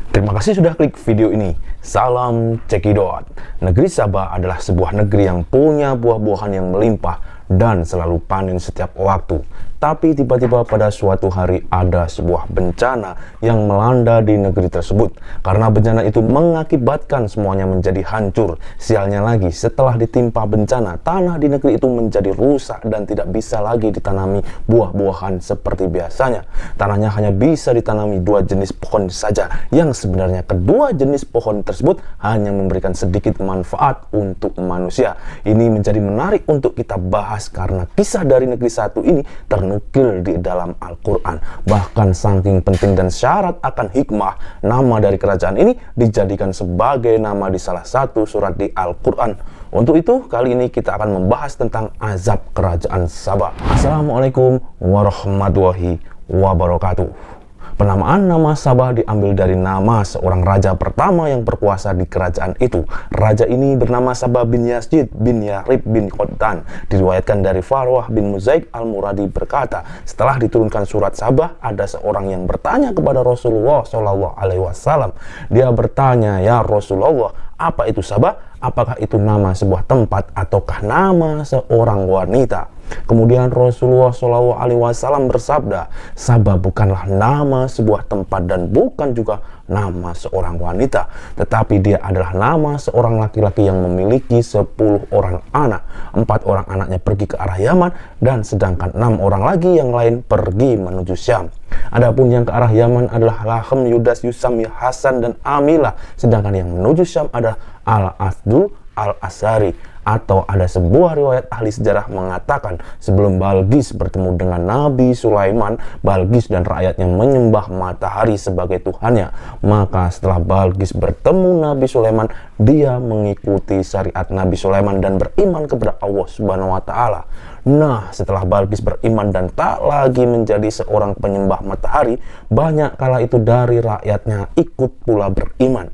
Terima kasih sudah klik video ini. Salam cekidot. Negeri Sabah adalah sebuah negeri yang punya buah-buahan yang melimpah dan selalu panen setiap waktu. Tapi tiba-tiba pada suatu hari ada sebuah bencana yang melanda di negeri tersebut. Karena bencana itu mengakibatkan semuanya menjadi hancur. Sialnya lagi, setelah ditimpa bencana, tanah di negeri itu menjadi rusak dan tidak bisa lagi ditanami buah-buahan seperti biasanya. Tanahnya hanya bisa ditanami 2 jenis pohon saja, yang sebenarnya kedua jenis pohon tersebut hanya memberikan sedikit manfaat untuk manusia. Ini menjadi menarik untuk kita bahas karena kisah dari negeri satu ini nukil di dalam Al-Quran. Bahkan saking penting dan syarat akan hikmah, nama dari kerajaan ini dijadikan sebagai nama di salah satu surat di Al-Quran. Untuk itu, kali ini kita akan membahas tentang azab kerajaan Sabah. Assalamualaikum warahmatullahi wabarakatuh. Penamaan nama Sabah diambil dari nama seorang raja pertama yang berkuasa di kerajaan itu. Raja ini bernama Sabah bin Yazid bin Yarib bin Qoddan. Diriwayatkan dari Farwah bin Muzaik al-Muradi berkata, setelah diturunkan surat Sabah, ada seorang yang bertanya kepada Rasulullah SAW. Dia bertanya, "Ya Rasulullah, apa itu Sabah? Apakah itu nama sebuah tempat ataukah nama seorang wanita?" Kemudian Rasulullah SAW bersabda, "Sabah bukanlah nama sebuah tempat dan bukan juga nama seorang wanita, tetapi dia adalah nama seorang laki-laki yang memiliki 10 orang anak. 4 orang anaknya pergi ke arah Yaman dan sedangkan 6 orang lagi yang lain pergi menuju Syam. Adapun yang ke arah Yaman adalah Lahem, Yudas, Yusam, Hasan, dan Amilah, sedangkan yang menuju Syam adalah Al-Asdu, Al-Asari." Atau ada sebuah riwayat ahli sejarah mengatakan sebelum Balqis bertemu dengan Nabi Sulaiman, Balqis dan rakyatnya menyembah matahari sebagai Tuhannya. Maka setelah Balqis bertemu Nabi Sulaiman, dia mengikuti syariat Nabi Sulaiman dan beriman kepada Allah Subhanahu wa Ta'ala. Nah, setelah Balqis beriman dan tak lagi menjadi seorang penyembah matahari, banyak kala itu dari rakyatnya ikut pula beriman.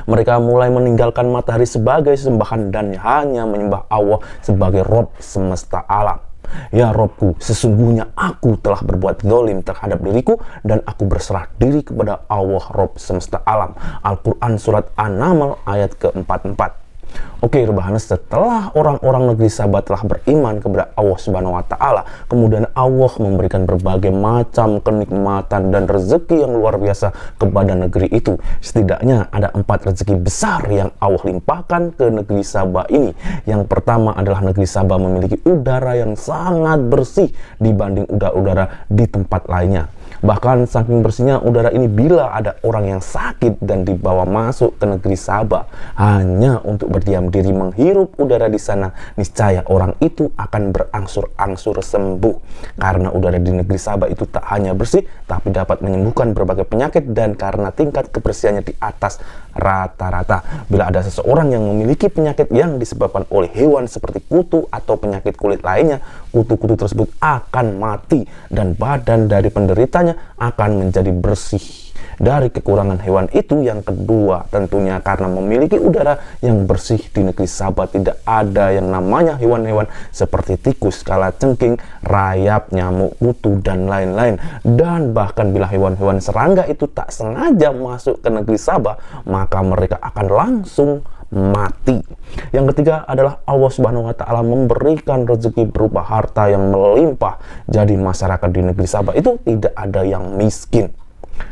Mereka mulai meninggalkan matahari sebagai sembahan dan hanya menyembah Allah sebagai Rob semesta alam. "Ya Robku, sesungguhnya aku telah berbuat zalim terhadap diriku dan aku berserah diri kepada Allah Rob semesta alam." Al-Quran Surat An-Naml ayat ke-44. Oke, Rebahanes, setelah orang-orang negeri Sabah telah beriman kepada Allah Subhanahu wa Ta'ala, kemudian Allah memberikan berbagai macam kenikmatan dan rezeki yang luar biasa kepada negeri itu. Setidaknya ada 4 rezeki besar yang Allah limpahkan ke negeri Sabah ini. Yang pertama adalah negeri Sabah memiliki udara yang sangat bersih dibanding udara-udara di tempat lainnya. Bahkan saking bersihnya udara ini, bila ada orang yang sakit dan dibawa masuk ke negeri Sabah hanya untuk berdiam diri menghirup udara di sana, niscaya orang itu akan berangsur-angsur sembuh. Karena udara di negeri Sabah itu tak hanya bersih, tapi dapat menyembuhkan berbagai penyakit dan karena tingkat kebersihannya di atas rata-rata. Bila ada seseorang yang memiliki penyakit yang disebabkan oleh hewan seperti kutu atau penyakit kulit lainnya, kutu-kutu tersebut akan mati dan badan dari penderitanya akan menjadi bersih dari kekurangan hewan itu. Yang kedua, tentunya karena memiliki udara yang bersih di negeri Sabah tidak ada yang namanya hewan-hewan seperti tikus, kalajengking, rayap, nyamuk, kutu, dan lain-lain. Dan bahkan bila hewan-hewan serangga itu tak sengaja masuk ke negeri Sabah, maka mereka akan langsung mati. Yang ketiga adalah Allah Subhanahu wa Ta'ala memberikan rezeki berupa harta yang melimpah. Jadi masyarakat di negeri Sabah itu tidak ada yang miskin.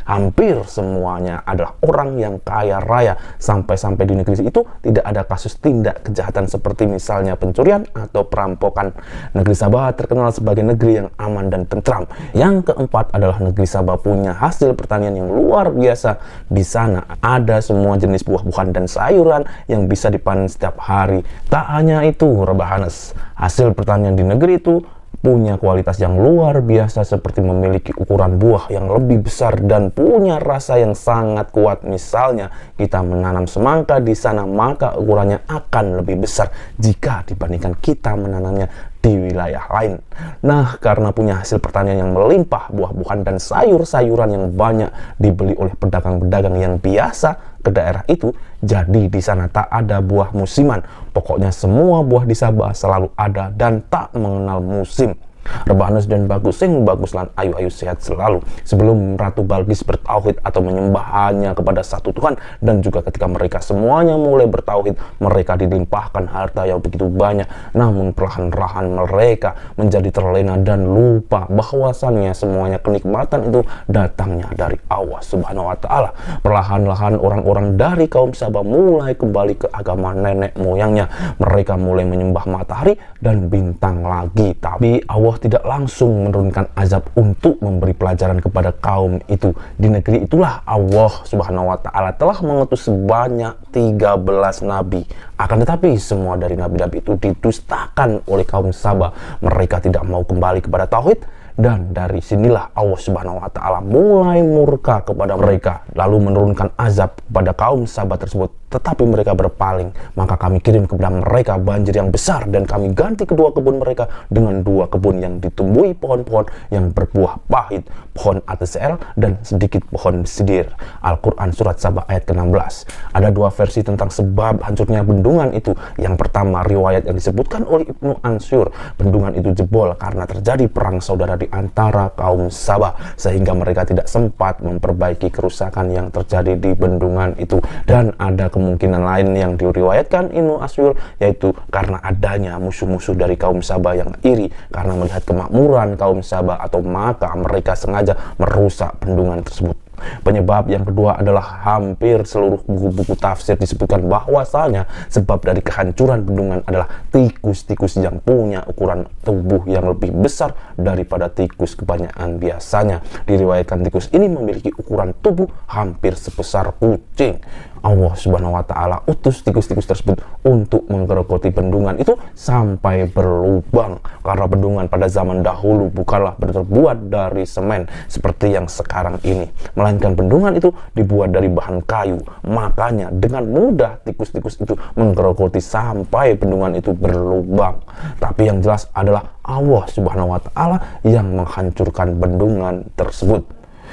Hampir semuanya adalah orang yang kaya raya. Sampai-sampai di negeri itu tidak ada kasus tindak kejahatan seperti misalnya pencurian atau perampokan. Negeri Sabah terkenal sebagai negeri yang aman dan tentram. Yang keempat adalah negeri Sabah punya hasil pertanian yang luar biasa. Di sana ada semua jenis buah-buahan dan sayuran yang bisa dipanen setiap hari. Tak hanya itu, Rebahanes, hasil pertanian di negeri itu punya kualitas yang luar biasa seperti memiliki ukuran buah yang lebih besar dan punya rasa yang sangat kuat. Misalnya kita menanam semangka di sana, maka ukurannya akan lebih besar jika dibandingkan kita menanamnya di wilayah lain. Nah, karena punya hasil pertanian yang melimpah, buah-buahan dan sayur-sayuran yang banyak dibeli oleh pedagang-pedagang yang biasa ke daerah itu, jadi di sana tak ada buah musiman. Pokoknya semua buah di Sabah selalu ada dan tak mengenal musim. Rebahanes dan bagus, sing bagus lan ayu-ayu sehat selalu. Sebelum Ratu Balqis bertauhid atau menyembah hanya kepada satu Tuhan, dan juga ketika mereka semuanya mulai bertauhid, mereka dilimpahkan harta yang begitu banyak. Namun perlahan-lahan mereka menjadi terlena dan lupa bahwasannya semuanya kenikmatan itu datangnya dari Allah Subhanahu wa Ta'ala. Perlahan-lahan orang-orang dari kaum Sabah mulai kembali ke agama nenek moyangnya. Mereka mulai menyembah matahari dan bintang lagi. Tapi Allah tidak langsung menurunkan azab untuk memberi pelajaran kepada kaum itu. Di negeri itulah Allah Subhanahu wa Ta'ala telah mengutus sebanyak 13 nabi. Akan tetapi semua dari nabi-nabi itu didustakan oleh kaum Sabah. Mereka tidak mau kembali kepada tauhid, dan dari sinilah Allah Subhanahu wa Ta'ala mulai murka kepada mereka, lalu menurunkan azab kepada kaum Sabah tersebut. Tetapi mereka berpaling, maka kami kirim kepada mereka banjir yang besar, dan kami ganti kedua kebun mereka dengan dua kebun yang ditumbuhi pohon-pohon yang berbuah pahit, pohon ATCL dan sedikit pohon sidir. Al-Quran Surat Sabah ayat ke-16. Ada dua versi tentang sebab hancurnya bendungan itu. Yang pertama, riwayat yang disebutkan oleh Ibnu Ansyur, bendungan itu jebol karena terjadi perang saudara di antara kaum Sabah, sehingga mereka tidak sempat memperbaiki kerusakan yang terjadi di bendungan itu. Dan ada kemungkinan lain yang diriwayatkan Ibnu Ansyur, yaitu karena adanya musuh-musuh dari kaum Sabah yang iri karena melihat kemakmuran kaum Sabah, atau maka mereka sengaja merusak bendungan tersebut. Penyebab yang kedua adalah hampir seluruh buku-buku tafsir disebutkan bahwasanya sebab dari kehancuran bendungan adalah tikus-tikus yang punya ukuran tubuh yang lebih besar daripada tikus kebanyakan biasanya. Diriwayatkan tikus ini memiliki ukuran tubuh hampir sebesar kucing. Allah Subhanahu wa Ta'ala utus tikus-tikus tersebut untuk menggerogoti bendungan itu sampai berlubang, karena bendungan pada zaman dahulu bukanlah terbuat dari semen seperti yang sekarang ini, melainkan bendungan itu dibuat dari bahan kayu. Makanya dengan mudah tikus-tikus itu menggerogoti sampai bendungan itu berlubang. Tapi yang jelas adalah Allah Subhanahu wa Ta'ala yang menghancurkan bendungan tersebut.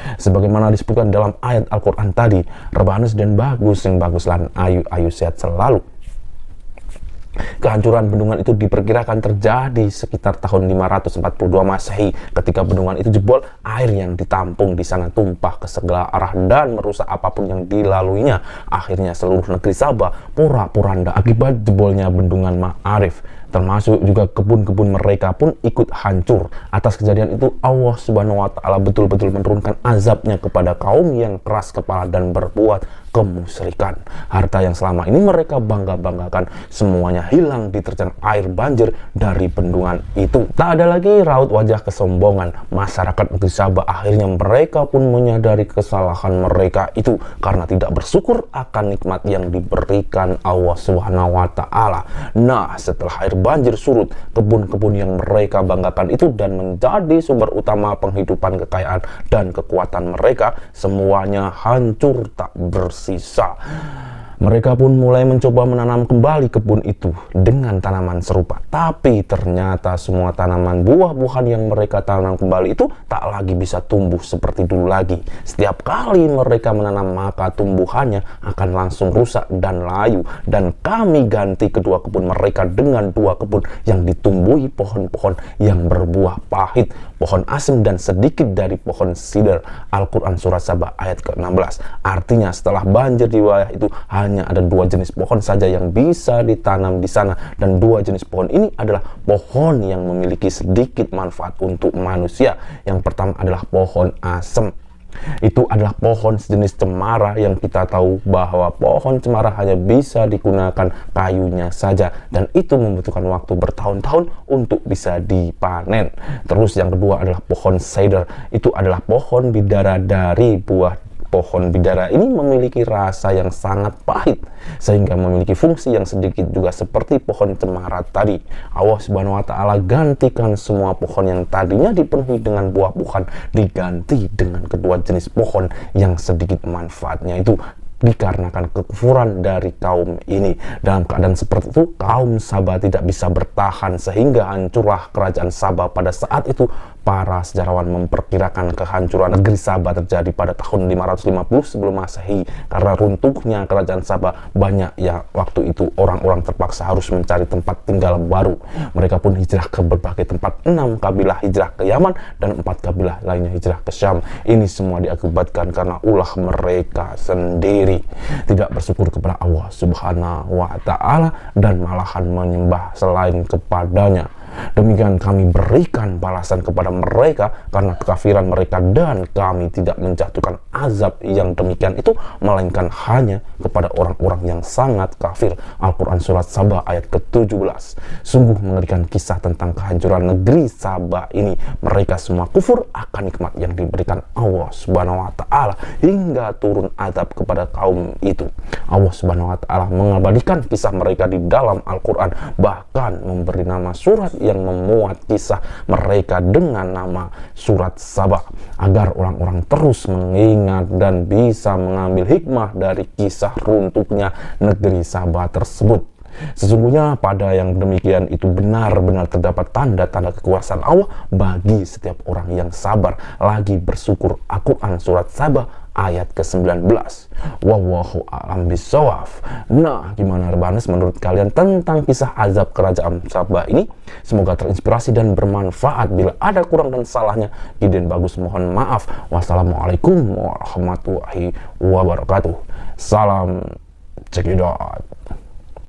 Sebagaimana disebutkan dalam ayat Al-Quran tadi, Rebahanes dan bagus, sing bagus lan ayu-ayu sehat selalu. Kehancuran bendungan itu diperkirakan terjadi sekitar tahun 542 Masehi. Ketika bendungan itu jebol, air yang ditampung di sana tumpah ke segala arah dan merusak apapun yang dilaluinya. Akhirnya seluruh negeri Sabah porak-poranda akibat jebolnya bendungan Ma'arif. Termasuk juga kebun-kebun mereka pun ikut hancur. Atas kejadian itu Allah Subhanahu wa Ta'ala betul-betul menurunkan azabnya kepada kaum yang keras kepala dan berbuat kemusyrikan. Harta yang selama ini mereka bangga-banggakan semuanya hilang diterjang air banjir dari bendungan itu. Tak ada lagi raut wajah kesombongan. Masyarakat negeri Sabah akhirnya mereka pun menyadari kesalahan mereka itu karena tidak bersyukur akan nikmat yang diberikan Allah Subhanahu wa Ta'ala. Nah, setelah air banjir surut, kebun-kebun yang mereka banggakan itu dan menjadi sumber utama penghidupan, kekayaan dan kekuatan mereka, semuanya hancur tak bersisa. Mereka pun mulai mencoba menanam kembali kebun itu dengan tanaman serupa. Tapi ternyata semua tanaman buah-buahan yang mereka tanam kembali itu tak lagi bisa tumbuh seperti dulu lagi. Setiap kali mereka menanam, maka tumbuhannya akan langsung rusak dan layu. Dan kami ganti kedua kebun mereka dengan dua kebun yang ditumbuhi pohon-pohon yang berbuah pahit, pohon asem dan sedikit dari pohon sider. Al-Quran Surat Sabah ayat ke-16. Artinya setelah banjir di wilayah itu hanya ada dua jenis pohon saja yang bisa ditanam di sana, dan dua jenis pohon ini adalah pohon yang memiliki sedikit manfaat untuk manusia. Yang pertama adalah pohon asem. Itu adalah pohon sejenis cemara yang kita tahu bahwa pohon cemara hanya bisa digunakan kayunya saja, dan itu membutuhkan waktu bertahun-tahun untuk bisa dipanen. Terus yang kedua adalah pohon cedar. Itu adalah pohon bidara dari buah. Pohon bidara ini memiliki rasa yang sangat pahit sehingga memiliki fungsi yang sedikit juga seperti pohon cemara tadi. Allah Subhanahu wa Ta'ala gantikan semua pohon yang tadinya dipenuhi dengan buah-buahan diganti dengan kedua jenis pohon yang sedikit manfaatnya itu, dikarenakan kekufuran dari kaum ini. Dalam keadaan seperti itu, kaum Sabah tidak bisa bertahan sehingga hancurlah kerajaan Sabah pada saat itu. Para sejarawan memperkirakan kehancuran negeri Sabah terjadi pada tahun 550 sebelum Masehi. Karena runtuhnya kerajaan Sabah, banyak ya waktu itu orang-orang terpaksa harus mencari tempat tinggal baru. Mereka pun hijrah ke berbagai tempat. 6 kabilah hijrah ke Yaman dan 4 kabilah lainnya hijrah ke Syam. Ini semua diakibatkan karena ulah mereka sendiri, tidak bersyukur kepada Allah Subhanahu wa Ta'ala dan malahan menyembah selain kepadanya. Demikian kami berikan balasan kepada mereka karena kekafiran mereka, dan kami tidak menjatuhkan azab yang demikian itu melainkan hanya kepada orang-orang yang sangat kafir. Al-Quran Surat Sabah ayat ke-17. Sungguh mengerikan kisah tentang kehancuran negeri Sabah ini. Mereka semua kufur akan nikmat yang diberikan Allah Subhanahu wa Ta'ala hingga turun azab kepada kaum itu. Allah Subhanahu wa Ta'ala mengabadikan kisah mereka di dalam Al-Quran, bahkan memberi nama surat yang memuat kisah mereka dengan nama Surat Sabah, agar orang-orang terus mengingat dan bisa mengambil hikmah dari kisah runtuhnya negeri Sabah tersebut. Sesungguhnya pada yang demikian itu benar-benar terdapat tanda-tanda kekuasaan Allah bagi setiap orang yang sabar lagi bersyukur. Al-Quran Surat Sabah ayat ke-19. Wallahu a'lam bishawab. Nah, gimana Rebanes menurut kalian tentang kisah azab kerajaan Sabah ini? Semoga terinspirasi dan bermanfaat. Bila ada kurang dan salahnya, Gideon Bagus mohon maaf. Wassalamualaikum warahmatullahi wabarakatuh. Salam cekidot.